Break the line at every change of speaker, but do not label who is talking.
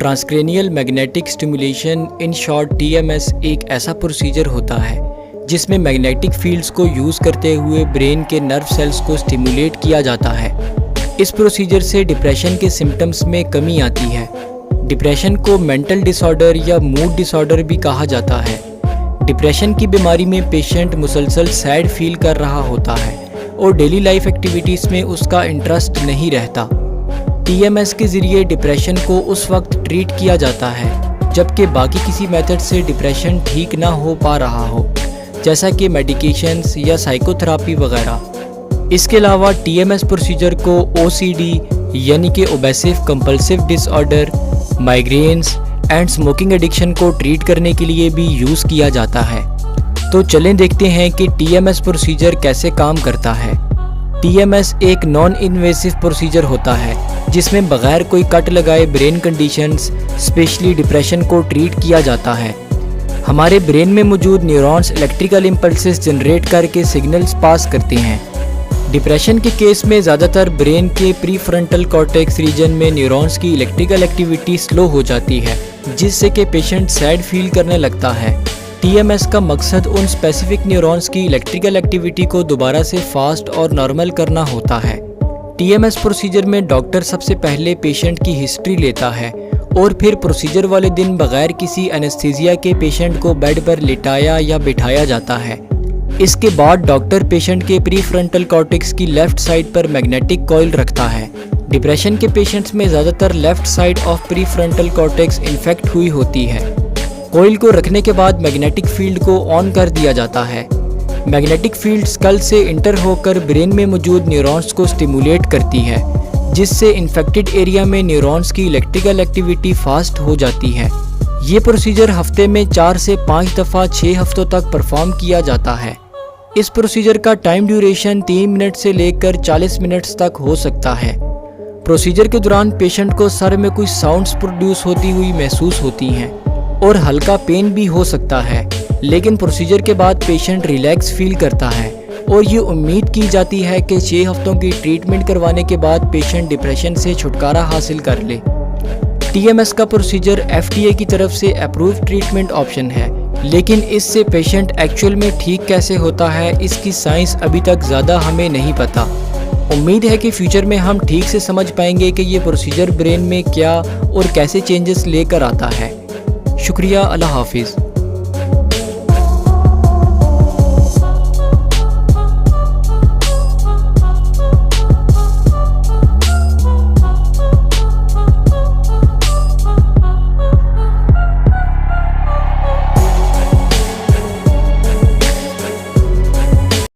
Transcranial magnetic stimulation in short TMS एक ऐसा procedure होता है जिसमें मैग्नेटिक फील्ड्स को यूज़ करते हुए ब्रेन के नर्व सेल्स को स्टिमुलेट किया जाता है। इस प्रोसीजर से डिप्रेशन के सिम्टम्स में कमी आती है। डिप्रेशन को मेंटल डिसऑर्डर या मूड डिसऑर्डर भी कहा जाता है। डिप्रेशन की बीमारी में पेशेंट मुसलसल सैड फील कर रहा होता है और डेली लाइफ एक्टिविटीज़ में उसका इंटरेस्ट नहीं रहता। TMS के ज़रिए डिप्रेशन को उस वक्त ट्रीट किया जाता है जबकि बाकी किसी मेथड से डिप्रेशन ठीक ना हो पा रहा हो, जैसा कि मेडिकेशंस या साइकोथेरापी वगैरह। इसके अलावा TMS प्रोसीजर को OCD यानी कि obsessive compulsive disorder, migraines and smoking addiction को ट्रीट करने के लिए भी यूज़ किया जाता है। तो चलें देखते हैं कि TMS प्रोसीजर कैसे काम करता है। TMS एक नॉन इन्वेसिव प्रोसीजर होता है जिसमें बगैर कोई कट लगाए ब्रेन कंडीशंस स्पेशली डिप्रेशन को ट्रीट किया जाता है। हमारे ब्रेन में मौजूद न्यूरॉन्स इलेक्ट्रिकल इम्पल्सेस जनरेट करके सिग्नल्स पास करते हैं। डिप्रेशन के केस में ज़्यादातर ब्रेन के प्रीफ्रंटल कॉर्टेक्स रीजन में न्यूरॉन्स की इलेक्ट्रिकल एक्टिविटी स्लो हो जाती है, जिससे कि पेशेंट सैड फील करने लगता है। TMS का मकसद उन स्पेसिफिक न्यूरॉन्स की इलेक्ट्रिकल एक्टिविटी को दोबारा से फास्ट और नॉर्मल करना होता है। TMS प्रोसीजर में डॉक्टर सबसे पहले पेशेंट की हिस्ट्री लेता है और फिर प्रोसीजर वाले दिन बगैर किसी एनेस्थीसिया के पेशेंट को बेड पर लिटाया या बिठाया जाता है। इसके बाद डॉक्टर पेशेंट के प्रीफ्रंटल कॉर्टेक्स की लेफ्ट साइड पर मैग्नेटिक कॉइल रखता है। डिप्रेशन के पेशेंट्स में ज़्यादातर left side of prefrontal cortex infect हुई होती है। कॉइल को रखने के बाद मैग्नेटिक फील्ड को ऑन कर दिया जाता है। मैग्नेटिक फील्ड स्कल से इंटर होकर ब्रेन में मौजूद न्यूरॉन्स को स्टिमुलेट करती है, जिससे इन्फेक्टेड एरिया में न्यूरॉन्स की इलेक्ट्रिकल एक्टिविटी फास्ट हो जाती है। ये प्रोसीजर हफ्ते में 4 से 5 दफ़ा 6 हफ्तों तक परफॉर्म किया जाता है। इस प्रोसीजर का टाइम ड्यूरेशन 3 मिनट से लेकर 40 मिनट्स तक हो सकता है। प्रोसीजर के दौरान पेशेंट को सर में कुछ साउंड्स प्रोड्यूस होती हुई महसूस होती हैं और हल्का पेन भी हो सकता है, लेकिन प्रोसीजर के बाद पेशेंट रिलैक्स फील करता है और ये उम्मीद की जाती है कि 6 हफ्तों की ट्रीटमेंट करवाने के बाद पेशेंट डिप्रेशन से छुटकारा हासिल कर ले। TMS का प्रोसीजर FDA की तरफ से अप्रूव ट्रीटमेंट ऑप्शन है, लेकिन इससे पेशेंट एक्चुअल में ठीक कैसे होता है इसकी साइंस अभी तक ज़्यादा हमें नहीं पता। उम्मीद है कि फ्यूचर में हम ठीक से समझ पाएंगे कि ये प्रोसीजर ब्रेन में क्या और कैसे चेंजेस लेकर आता है। शुक्रिया, अल्लाह हाफिज़।